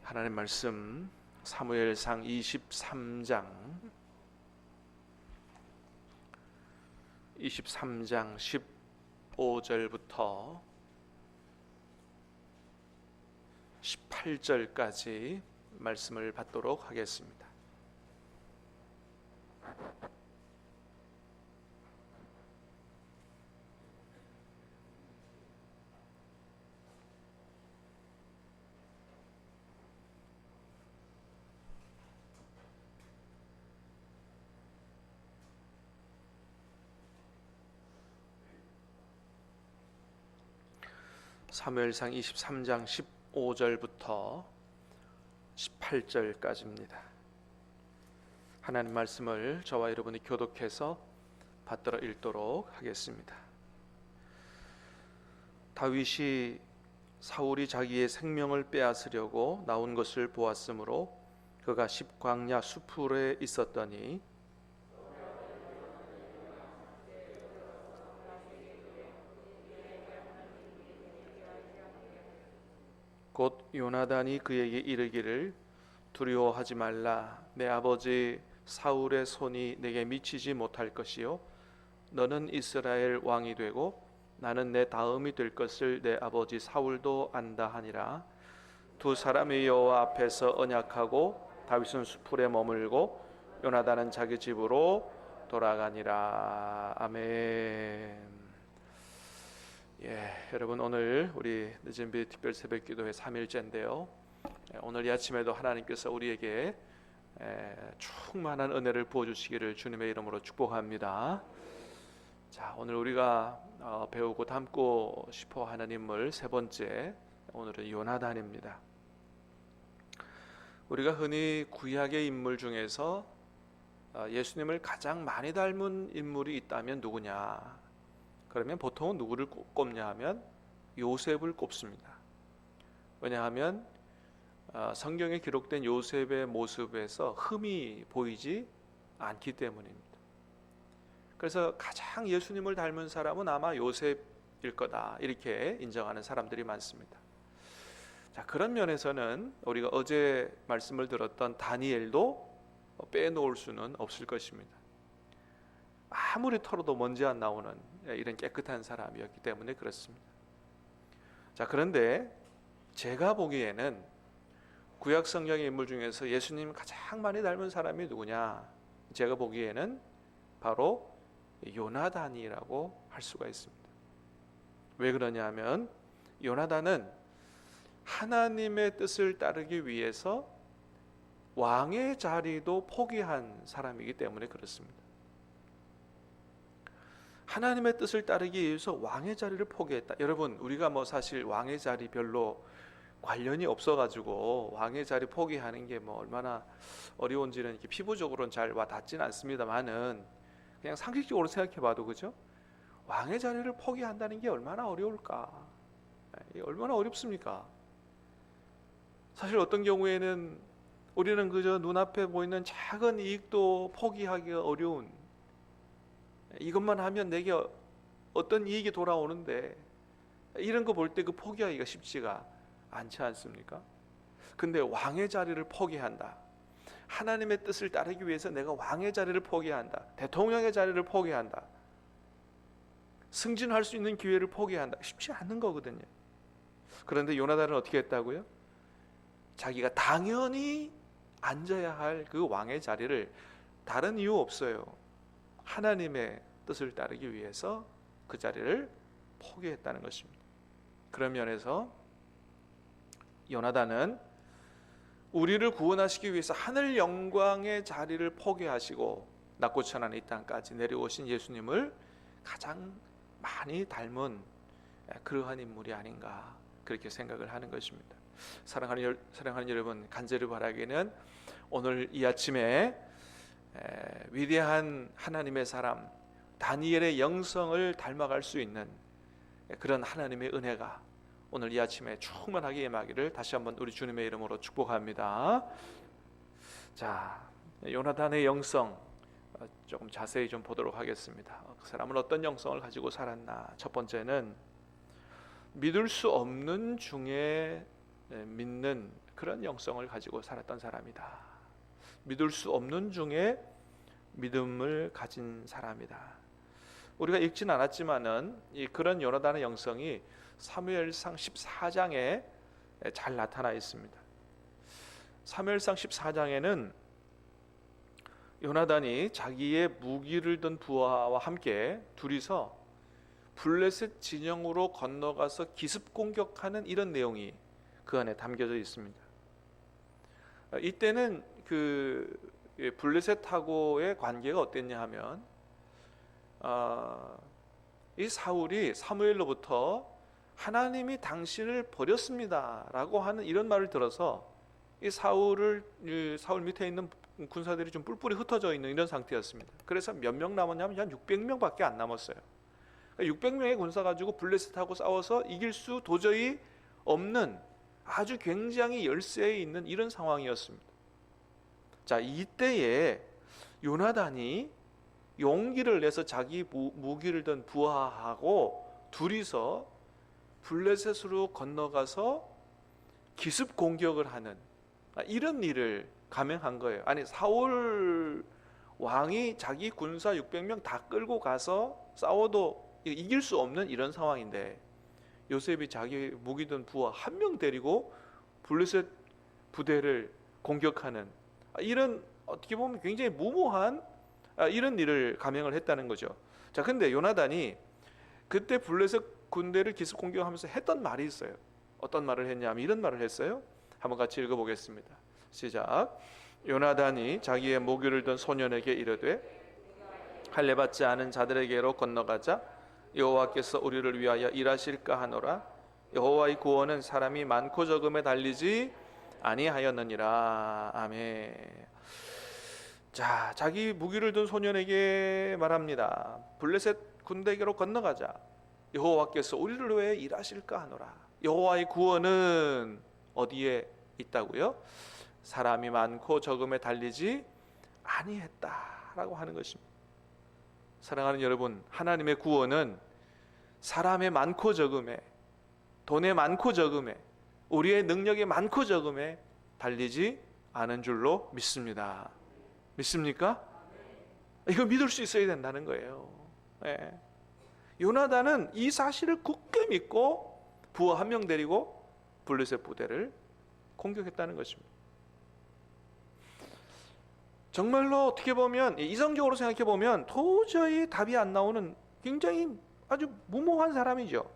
하나님 말씀 사무엘상 23장 15절부터 18절까지 말씀을 받도록 하겠습니다. 사무엘상 23장 15절부터 18절까지입니다. 하나님 말씀을 저와 여러분이 교독해서 받들어 읽도록 하겠습니다. 다윗이 사울이 자기의 생명을 빼앗으려고 나온 것을 보았으므로 그가 십광야 수풀에 있었더니 곧 요나단이 그에게 이르기를 두려워하지 말라. 내 아버지 사울의 손이 내게 미치지 못할 것이요 너는 이스라엘 왕이 되고 나는 내 다음이 될 것을 내 아버지 사울도 안다 하니라. 두 사람이 여호와 앞에서 언약하고 다윗은 수풀에 머물고 요나단은 자기 집으로 돌아가니라. 아멘. 여러분, 오늘 우리 늦은비 특별 새벽 기도회 3일째인데요. 오늘 이 아침에도 하나님께서 우리에게 충만한 은혜를 부어주시기를 주님의 이름으로 축복합니다. 자, 오늘 우리가 배우고 담고 싶어하는 인물 세 번째, 오늘은 요나단입니다. 우리가 흔히 구약의 인물 중에서 예수님을 가장 많이 닮은 인물이 있다면 누구냐? 그러면 보통은 누구를 꼽냐 하면 요셉을 꼽습니다. 왜냐하면 성경에 기록된 요셉의 모습에서 흠이 보이지 않기 때문입니다. 그래서 가장 예수님을 닮은 사람은 아마 요셉일 거다, 이렇게 인정하는 사람들이 많습니다. 자, 그런 면에서는 우리가 어제 말씀을 들었던 다니엘도 빼놓을 수는 없을 것입니다. 아무리 털어도 먼지 안 나오는 이런 깨끗한 사람이었기 때문에 그렇습니다. 자, 그런데 제가 보기에는 구약 성경의 인물 중에서 예수님 가장 많이 닮은 사람이 누구냐? 제가 보기에는 바로 요나단이라고 할 수가 있습니다. 왜 그러냐면 요나단은 하나님의 뜻을 따르기 위해서 왕의 자리도 포기한 사람이기 때문에 그렇습니다. 하나님의 뜻을 따르기 위해서 왕의 자리를 포기했다. 여러분, 우리가 사실 왕의 자리 별로 관련이 없어가지고 왕의 자리 포기하는 게 얼마나 어려운지는 이렇게 피부적으로는 잘 와닿지는 않습니다만은 그냥 상식적으로 생각해봐도 그죠? 왕의 자리를 포기한다는 게 얼마나 어려울까? 얼마나 어렵습니까? 사실 어떤 경우에는 우리는 그저 눈앞에 보이는 작은 이익도 포기하기가 어려운, 이것만 하면 내게 어떤 이익이 돌아오는데 이런 거 볼 때 그 포기하기가 쉽지가 않지 않습니까? 근데 왕의 자리를 포기한다, 하나님의 뜻을 따르기 위해서 내가 왕의 자리를 포기한다, 대통령의 자리를 포기한다, 승진할 수 있는 기회를 포기한다, 쉽지 않은 거거든요. 그런데 요나단은 어떻게 했다고요? 자기가 당연히 앉아야 할 그 왕의 자리를 다른 이유 없어요, 하나님의 뜻을 따르기 위해서 그 자리를 포기했다는 것입니다. 그런 면에서 요나단은 우리를 구원하시기 위해서 하늘 영광의 자리를 포기하시고 낮고 천한 이 땅까지 내려오신 예수님을 가장 많이 닮은 그러한 인물이 아닌가, 그렇게 생각을 하는 것입니다. 사랑하는 여러분, 간절히 바라기는 오늘 이 아침에 위대한 하나님의 사람 다니엘의 영성을 닮아갈 수 있는 그런 하나님의 은혜가 오늘 이 아침에 충만하게 임하기를 다시 한번 우리 주님의 이름으로 축복합니다. 자, 요나단의 영성 조금 자세히 좀 보도록 하겠습니다. 그 사람은 어떤 영성을 가지고 살았나? 첫 번째는 믿을 수 없는 중에 믿는 그런 영성을 가지고 살았던 사람이다. 믿을 수 없는 중에 믿음을 가진 사람이다. 우리가 읽진 않았지만은 그런 요나단의 영성이 사무엘상 14장에 잘 나타나 있습니다. 사무엘상 14장에는 요나단이 자기의 무기를 든 부하와 함께 둘이서 블레셋 진영으로 건너가서 기습 공격하는 이런 내용이 그 안에 담겨져 있습니다. 이때는 그 블레셋하고의 관계가 어땠냐 하면 이 사울이 사무엘로부터 하나님이 당신을 버렸습니다 라고 하는 이런 말을 들어서 이 사울 밑에 있는 군사들이 좀 뿔뿔이 흩어져 있는 이런 상태였습니다. 그래서 몇 명 남았냐면 한 600명밖에 안 남았어요. 600명의 군사 가지고 블레셋하고 싸워서 이길 수 도저히 없는 아주 굉장히 열세에 있는 이런 상황이었습니다. 자, 이때에 요나단이 용기를 내서 자기 무기를 든 부하하고 둘이서 블레셋으로 건너가서 기습 공격을 하는 이런 일을 감행한 거예요. 아니, 사울 왕이 자기 군사 600명 다 끌고 가서 싸워도 이길 수 없는 이런 상황인데 요셉이 자기 무기 든 부하 한 명 데리고 블레셋 부대를 공격하는 이런 어떻게 보면 굉장히 무모한 이런 일을 감행을 했다는 거죠. 자, 근데 요나단이 그때 블레셋 군대를 기습 공격하면서 했던 말이 있어요. 어떤 말을 했냐면 이런 말을 했어요. 한번 같이 읽어보겠습니다. 시작. 요나단이 자기의 무기를 든 소년에게 이르되 할례 받지 않은 자들에게로 건너가자. 여호와께서 우리를 위하여 일하실까 하노라. 여호와의 구원은 사람이 많고 적음에 달리지 아니하였느니라. 아멘. 자, 자기 무기를 든 소년에게 말합니다. 블레셋 군대에게로 건너가자. 여호와께서 우리를 위해 일하실까 하노라. 여호와의 구원은 어디에 있다고요? 사람이 많고 적음에 달리지 아니했다라고 하는 것입니다. 사랑하는 여러분, 하나님의 구원은 사람의 많고 적음에, 돈의 많고 적음에, 우리의 능력의 많고 적음에 달리지 않은 줄로 믿습니다. 믿습니까? 이거 믿을 수 있어야 된다는 거예요. 네. 요나단은 이 사실을 굳게 믿고 부하 한 명 데리고 블레셋 부대를 공격했다는 것입니다. 정말로 어떻게 보면 이성적으로 생각해 보면 도저히 답이 안 나오는 굉장히 아주 무모한 사람이죠.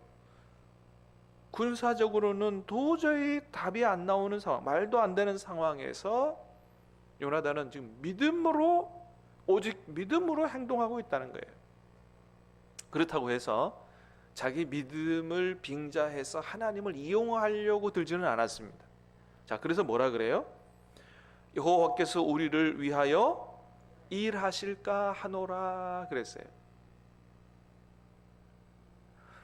군사적으로는 도저히 답이 안 나오는 상황, 말도 안 되는 상황에서 요나단은 지금 오직 믿음으로 행동하고 있다는 거예요. 그렇다고 해서 자기 믿음을 빙자해서 하나님을 이용하려고 들지는 않았습니다. 자, 그래서 뭐라 그래요? 여호와께서 우리를 위하여 일하실까 하노라 그랬어요.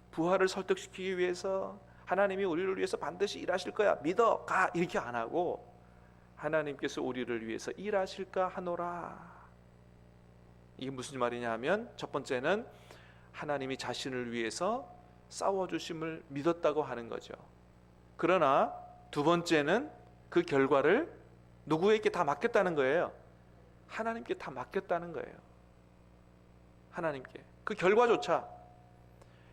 부하를 설득시키기 위해서 하나님이 우리를 위해서 반드시 일하실 거야, 믿어, 가, 이렇게 안 하고 하나님께서 우리를 위해서 일하실까 하노라. 이게 무슨 말이냐 하면 첫 번째는 하나님이 자신을 위해서 싸워주심을 믿었다고 하는 거죠. 그러나 두 번째는 그 결과를 누구에게 다 맡겼다는 거예요? 하나님께 다 맡겼다는 거예요. 하나님께. 그 결과조차.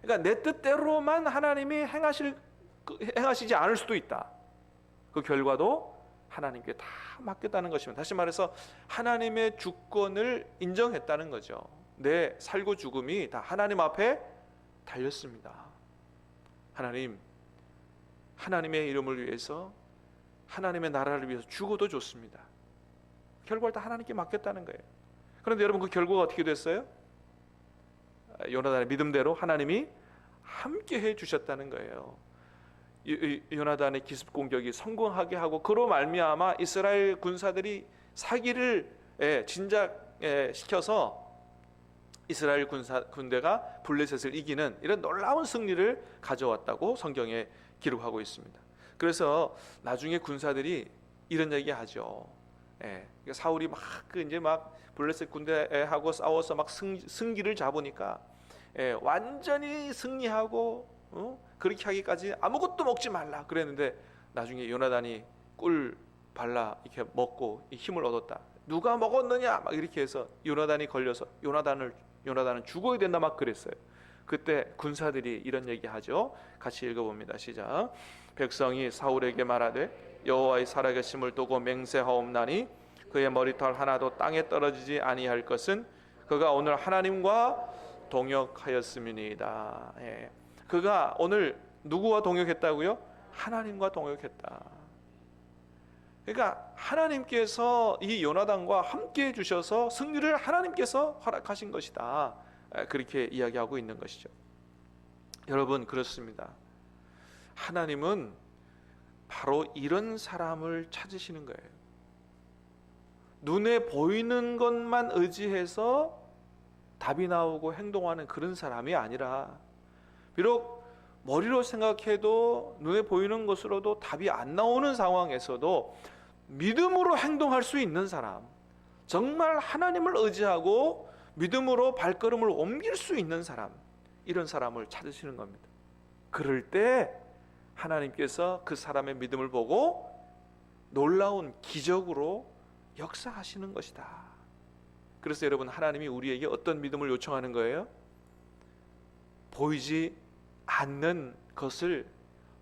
그러니까 내 뜻대로만 하나님이 행하시지 않을 수도 있다. 그 결과도 하나님께 다 맡겼다는 것입니다. 다시 말해서 하나님의 주권을 인정했다는 거죠. 내 살고 죽음이 다 하나님 앞에 달렸습니다. 하나님, 하나님의 이름을 위해서, 하나님의 나라를 위해서 죽어도 좋습니다. 결과를 다 하나님께 맡겼다는 거예요. 그런데 여러분, 그 결과가 어떻게 됐어요? 요나단의 믿음대로 하나님이 함께 해주셨다는 거예요. 요나단의 기습 공격이 성공하게 하고 그로 말미암아 이스라엘 군사들이 사기를 진작시켜서 이스라엘 군대가 블레셋을 이기는 이런 놀라운 승리를 가져왔다고 성경에 기록하고 있습니다. 그래서 나중에 군사들이 이런 얘기하죠. 사울이 막 블레셋 군대하고 싸워서 막 승기를 잡으니까 완전히 승리하고 그렇게 하기까지 아무것도 먹지 말라 그랬는데 나중에 요나단이 꿀 발라 이렇게 먹고 힘을 얻었다. 누가 먹었느냐 막 이렇게 해서 요나단이 걸려서 요나단은 죽어야 된다 막 그랬어요. 그때 군사들이 이런 얘기하죠. 같이 읽어봅니다. 시작. 백성이 사울에게 말하되 여호와의 살아계심을 두고 맹세하옵나니 그의 머리털 하나도 땅에 떨어지지 아니할 것은 그가 오늘 하나님과 동역하였음이니이다. 예. 그가 오늘 누구와 동역했다고요? 하나님과 동역했다. 그러니까 하나님께서 이 요나단과 함께 해주셔서 승리를 하나님께서 허락하신 것이다. 그렇게 이야기하고 있는 것이죠. 여러분, 그렇습니다. 하나님은 바로 이런 사람을 찾으시는 거예요. 눈에 보이는 것만 의지해서 답이 나오고 행동하는 그런 사람이 아니라, 비록 머리로 생각해도 눈에 보이는 것으로도 답이 안 나오는 상황에서도 믿음으로 행동할 수 있는 사람, 정말 하나님을 의지하고 믿음으로 발걸음을 옮길 수 있는 사람, 이런 사람을 찾으시는 겁니다. 그럴 때 하나님께서 그 사람의 믿음을 보고 놀라운 기적으로 역사하시는 것이다. 그래서 여러분, 하나님이 우리에게 어떤 믿음을 요청하는 거예요? 보이지 않는 것을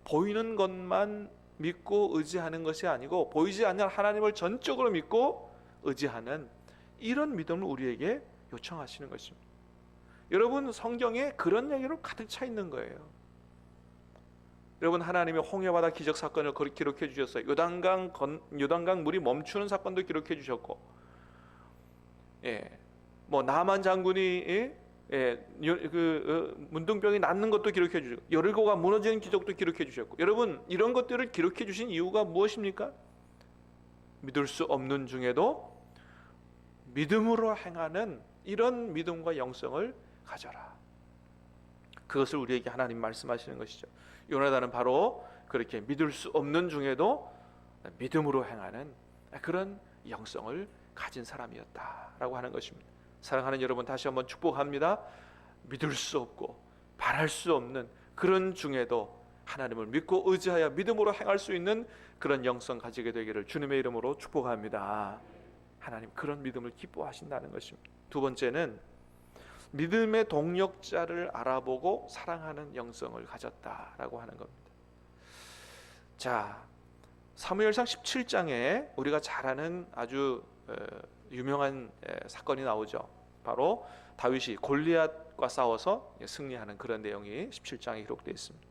보이는 것만 믿고 의지하는 것이 아니고, 보이지 않는 하나님을 전적으로 믿고 의지하는 이런 믿음을 우리에게 요청하시는 것입니다. 여러분, 성경에 그런 얘기로 가득 차 있는 거예요. 여러분, 하나님이 홍해바다 기적 사건을 기록해 주셨어요. 요단강 물이 멈추는 사건도 기록해 주셨고, 나만 장군이 문둥병이 낫는 것도 기록해 주셨고, 여리고가 무너지는 기적도 기록해 주셨고, 여러분, 이런 것들을 기록해 주신 이유가 무엇입니까? 믿을 수 없는 중에도 믿음으로 행하는 이런 믿음과 영성을 가져라. 그것을 우리에게 하나님 말씀하시는 것이죠. 요나단은 바로 그렇게 믿을 수 없는 중에도 믿음으로 행하는 그런 영성을 가진 사람이었다라고 하는 것입니다. 사랑하는 여러분, 다시 한번 축복합니다. 믿을 수 없고 바랄 수 없는 그런 중에도 하나님을 믿고 의지하여 믿음으로 행할 수 있는 그런 영성 가지게 되기를 주님의 이름으로 축복합니다. 하나님 그런 믿음을 기뻐하신다는 것입니다. 두 번째는 믿음의 동력자를 알아보고 사랑하는 영성을 가졌다라고 하는 겁니다. 자, 사무엘상 17장에 우리가 잘 아는 아주 유명한 사건이 나오죠. 바로 다윗이 골리앗과 싸워서 승리하는 그런 내용이 17장에 기록되어 있습니다.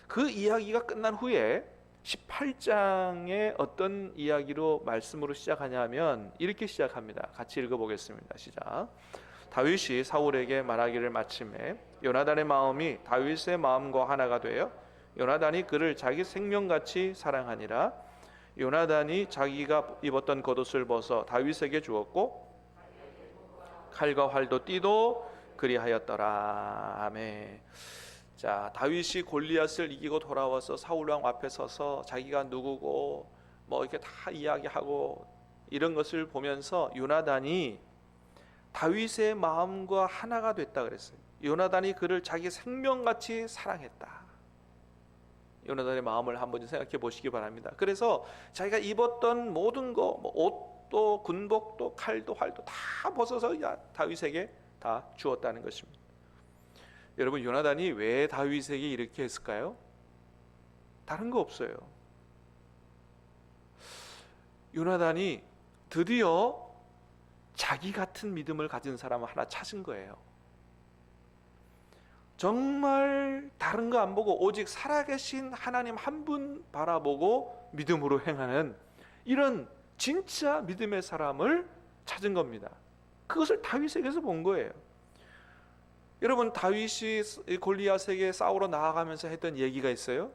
그 이야기가 끝난 후에 18장에 어떤 이야기로 말씀으로 시작하냐면 이렇게 시작합니다. 같이 읽어보겠습니다. 시작. 다윗이 사울에게 말하기를 마침에 요나단의 마음이 다윗의 마음과 하나가 되어 요나단이 그를 자기 생명같이 사랑하니라. 요나단이 자기가 입었던 겉옷을 벗어 다윗에게 주었고 칼과 활도 띠도 그리하였더라. 아멘. 자, 다윗이 골리앗을 이기고 돌아와서 사울 왕 앞에 서서 자기가 누구고 뭐 이렇게 다 이야기하고 이런 것을 보면서 요나단이 다윗의 마음과 하나가 됐다 그랬어요. 요나단이 그를 자기 생명같이 사랑했다. 요나단의 마음을 한번 생각해 보시기 바랍니다. 그래서 자기가 입었던 모든 거, 뭐 옷도 군복도 칼도 활도 다 벗어서 다윗에게 다 주었다는 것입니다. 여러분, 요나단이 왜 다윗에게 이렇게 했을까요? 다른 거 없어요. 요나단이 드디어 자기 같은 믿음을 가진 사람을 하나 찾은 거예요. 정말 다른 거 안 보고 오직 살아계신 하나님 한 분 바라보고 믿음으로 행하는 이런 진짜 믿음의 사람을 찾은 겁니다. 그것을 다윗에게서 본 거예요. 여러분, 다윗이 골리앗에게 싸우러 나아가면서 했던 얘기가 있어요.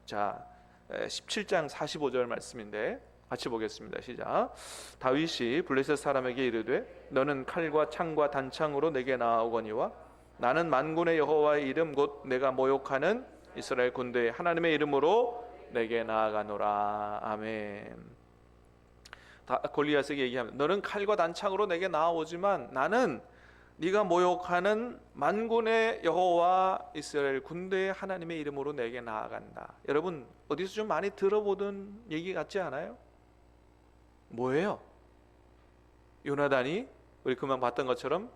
자, 17장 45절 말씀인데 같이 보겠습니다. 시작. 다윗이 블레셋 사람에게 이르되 너는 칼과 창과 단창으로 내게 나아오거니와 나는 만군의 여호와의 이름 곧 내가 모욕하는 이스라엘 군대의 하나님의 이름으로 내게 나아가노라. 아멘. 골리앗에게 얘기합니다. 너는 칼과 단창으로 내게 나아오지만 나는 네가 모욕하는 만군의 여호와 이스라엘 군대의 하나님의 이름으로 내게 나아간다. 여러분 어디서 좀 많이 들어보던 얘기 같지 않아요? 뭐예요? 요나단이 우리 그만 봤던 것처럼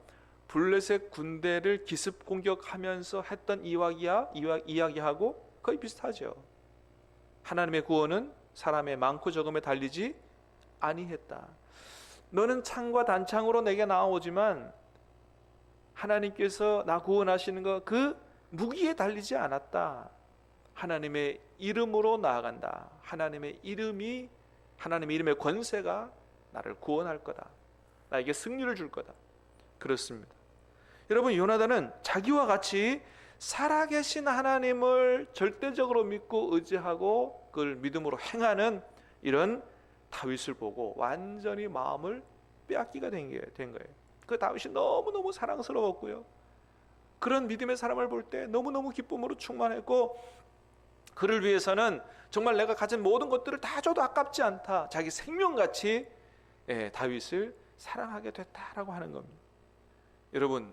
블레셋 군대를 기습 공격하면서 했던 이야기하고 거의 비슷하죠. 하나님의 구원은 사람의 많고 적음에 달리지 아니했다. 너는 창과 단창으로 내게 나아오지만 하나님께서 나 구원하시는 거 그 무기에 달리지 않았다. 하나님의 이름으로 나아간다. 하나님의 이름의 권세가 나를 구원할 거다. 나에게 승리를 줄 거다. 그렇습니다. 여러분 요나단은 자기와 같이 살아계신 하나님을 절대적으로 믿고 의지하고 그걸 믿음으로 행하는 이런 다윗을 보고 완전히 마음을 빼앗기가 된 거예요. 그 다윗이 너무너무 사랑스러웠고요. 그런 믿음의 사람을 볼 때 너무너무 기쁨으로 충만했고 그를 위해서는 정말 내가 가진 모든 것들을 다 줘도 아깝지 않다. 자기 생명같이 다윗을 사랑하게 됐다라고 하는 겁니다. 여러분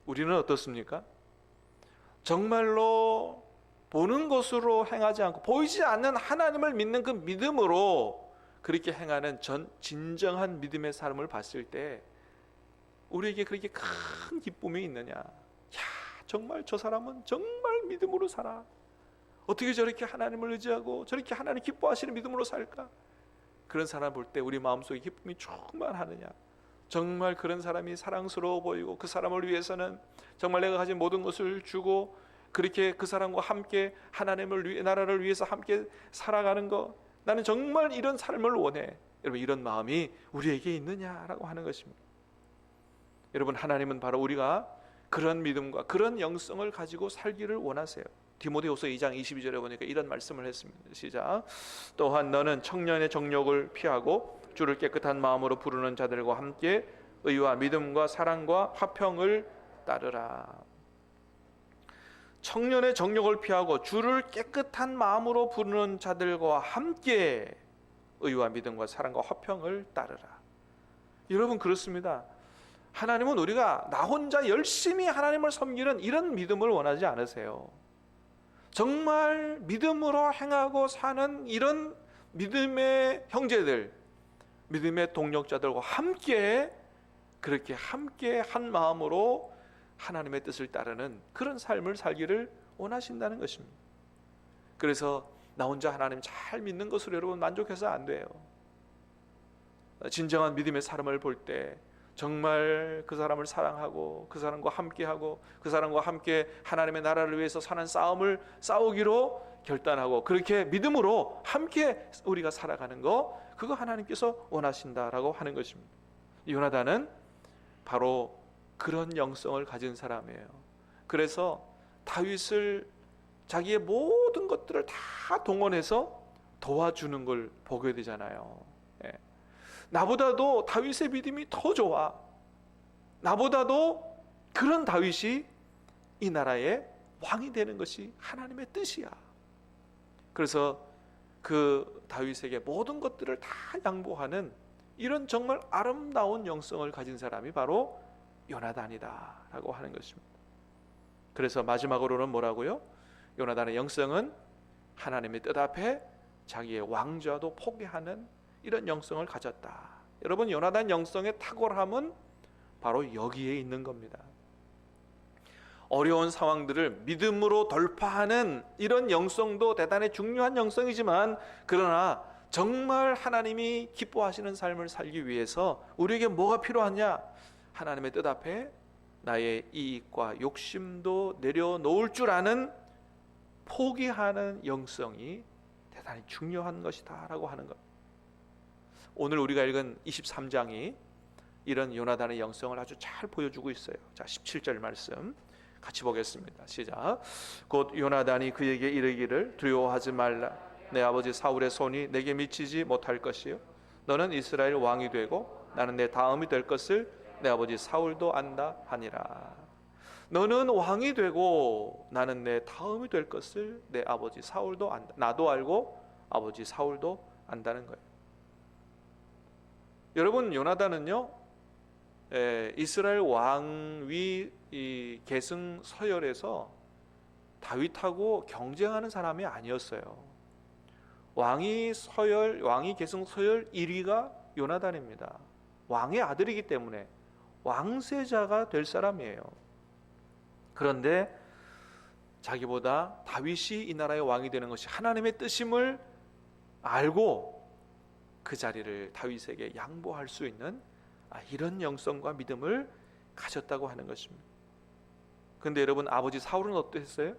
우리는 어떻습니까? 정말로 보는 것으로 행하지 않고 보이지 않는 하나님을 믿는 그 믿음으로 그렇게 행하는 진정한 믿음의 삶을 봤을 때 우리에게 그렇게 큰 기쁨이 있느냐? 야, 정말 저 사람은 정말 믿음으로 살아. 어떻게 저렇게 하나님을 의지하고 저렇게 하나님 기뻐하시는 믿음으로 살까? 그런 사람 볼 때 우리 마음속에 기쁨이 충만하느냐? 정말 그런 사람이 사랑스러워 보이고 그 사람을 위해서는 정말 내가 가진 모든 것을 주고 그렇게 그 사람과 함께 하나님을 위해 나라를 위해서 함께 살아가는 거 나는 정말 이런 삶을 원해. 여러분 이런 마음이 우리에게 있느냐라고 하는 것입니다. 여러분 하나님은 바로 우리가 그런 믿음과 그런 영성을 가지고 살기를 원하세요. 디모데후서 2장 22절에 보니까 이런 말씀을 했습니다. 시작. 또한 너는 청년의 정욕을 피하고 주를 깨끗한 마음으로 부르는 자들과 함께 의와 믿음과 사랑과 화평을 따르라. 청년의 정욕을 피하고 주를 깨끗한 마음으로 부르는 자들과 함께 의와 믿음과 사랑과 화평을 따르라. 여러분 그렇습니다. 하나님은 우리가 나 혼자 열심히 하나님을 섬기는 이런 믿음을 원하지 않으세요. 정말 믿음으로 행하고 사는 이런 믿음의 형제들, 믿음의 동력자들과 함께 그렇게 함께 한 마음으로 하나님의 뜻을 따르는 그런 삶을 살기를 원하신다는 것입니다. 그래서 나 혼자 하나님 잘 믿는 것으로 여러분 만족해서 안 돼요. 진정한 믿음의 사람을 볼 때 정말 그 사람을 사랑하고 그 사람과 함께하고 그 사람과 함께 하나님의 나라를 위해서 사는 싸움을 싸우기로 결단하고 그렇게 믿음으로 함께 우리가 살아가는 거 그거 하나님께서 원하신다라고 하는 것입니다. 요나단은 바로 그런 영성을 가진 사람이에요. 그래서 다윗을 자기의 모든 것들을 다 동원해서 도와주는 걸 보게 되잖아요. 나보다도 다윗의 믿음이 더 좋아. 나보다도 그런 다윗이 이 나라의 왕이 되는 것이 하나님의 뜻이야. 그래서 그 다윗에게 모든 것들을 다 양보하는 이런 정말 아름다운 영성을 가진 사람이 바로 요나단이다라고 하는 것입니다. 그래서 마지막으로는 뭐라고요? 요나단의 영성은 하나님의 뜻 앞에 자기의 왕좌도 포기하는 이런 영성을 가졌다. 여러분 요나단 영성의 탁월함은 바로 여기에 있는 겁니다. 어려운 상황들을 믿음으로 돌파하는 이런 영성도 대단히 중요한 영성이지만 그러나 정말 하나님이 기뻐하시는 삶을 살기 위해서 우리에게 뭐가 필요하냐? 하나님의 뜻 앞에 나의 이익과 욕심도 내려놓을 줄 아는 포기하는 영성이 대단히 중요한 것이다 라고 하는 것. 오늘 우리가 읽은 23장이 이런 요나단의 영성을 아주 잘 보여주고 있어요. 자, 17절 말씀 같이 보겠습니다. 시작. 곧 요나단이 그에게 이르기를 두려워하지 말라. 내 아버지 사울의 손이 내게 미치지 못할 것이요 너는 이스라엘 왕이 되고 나는 내 다음이 될 것을 내 아버지 사울도 안다 하니라. 너는 왕이 되고 나는 내 다음이 될 것을 내 아버지 사울도 안다. 나도 알고 아버지 사울도 안다는 거예요. 여러분 요나단은요 이스라엘 왕위 이 계승 서열에서 다윗하고 경쟁하는 사람이 아니었어요. 왕위 계승 서열 1위가 요나단입니다. 왕의 아들이기 때문에 왕세자가 될 사람이에요. 그런데 자기보다 다윗이 이 나라의 왕이 되는 것이 하나님의 뜻임을 알고 그 자리를 다윗에게 양보할 수 있는 이런 영성과 믿음을 가졌다고 하는 것입니다. 그런데 여러분, 아버지 사울은 어땠어요?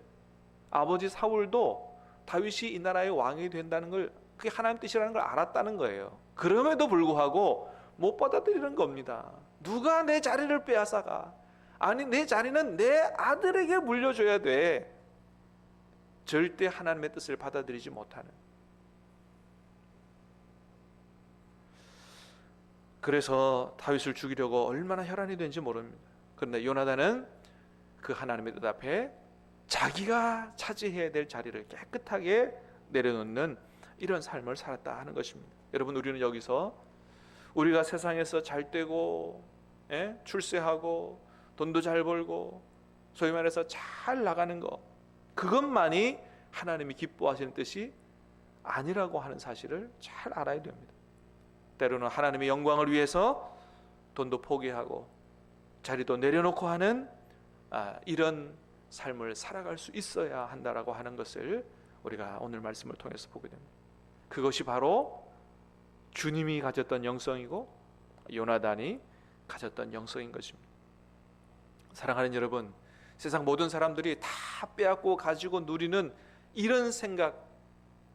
아버지 사울도 다윗이 이 나라의 왕이 된다는 걸, 그게 하나님 뜻이라는 걸 알았다는 거예요. 그럼에도 불구하고 못 받아들이는 겁니다. 누가 내 자리를 빼앗아가? 아니, 내 자리는 내 아들에게 물려줘야 돼. 절대 하나님의 뜻을 받아들이지 못하는. 그래서 다윗을 죽이려고 얼마나 혈안이 된지 모릅니다. 그런데 요나단은 그 하나님의 뜻 앞에 자기가 차지해야 될 자리를 깨끗하게 내려놓는 이런 삶을 살았다 하는 것입니다. 여러분, 우리는 여기서 우리가 세상에서 잘 되고 출세하고 돈도 잘 벌고 소위 말해서 잘 나가는 것, 그것만이 하나님이 기뻐하시는 뜻이 아니라고 하는 사실을 잘 알아야 됩니다. 때로는 하나님의 영광을 위해서 돈도 포기하고 자리도 내려놓고 하는 이런 삶을 살아갈 수 있어야 한다라고 하는 것을 우리가 오늘 말씀을 통해서 보게 됩니다. 그것이 바로 주님이 가졌던 영성이고 요나단이 가졌던 영성인 것입니다. 사랑하는 여러분, 세상 모든 사람들이 다 빼앗고 가지고 누리는 이런 생각,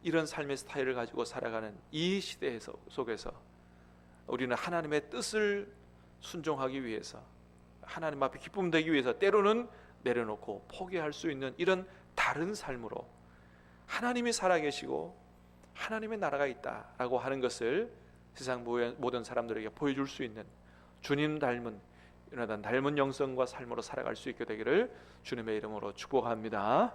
이런 삶의 스타일을 가지고 살아가는 이 시대 속에서 우리는 하나님의 뜻을 순종하기 위해서, 하나님 앞에 기쁨 되기 위해서 때로는 내려놓고 포기할 수 있는 이런 다른 삶으로 하나님이 살아계시고 하나님의 나라가 있다라고 하는 것을 세상 모든 사람들에게 보여줄 수 있는 주님 닮은, 요나단 닮은 영성과 삶으로 살아갈 수 있게 되기를 주님의 이름으로 축복합니다.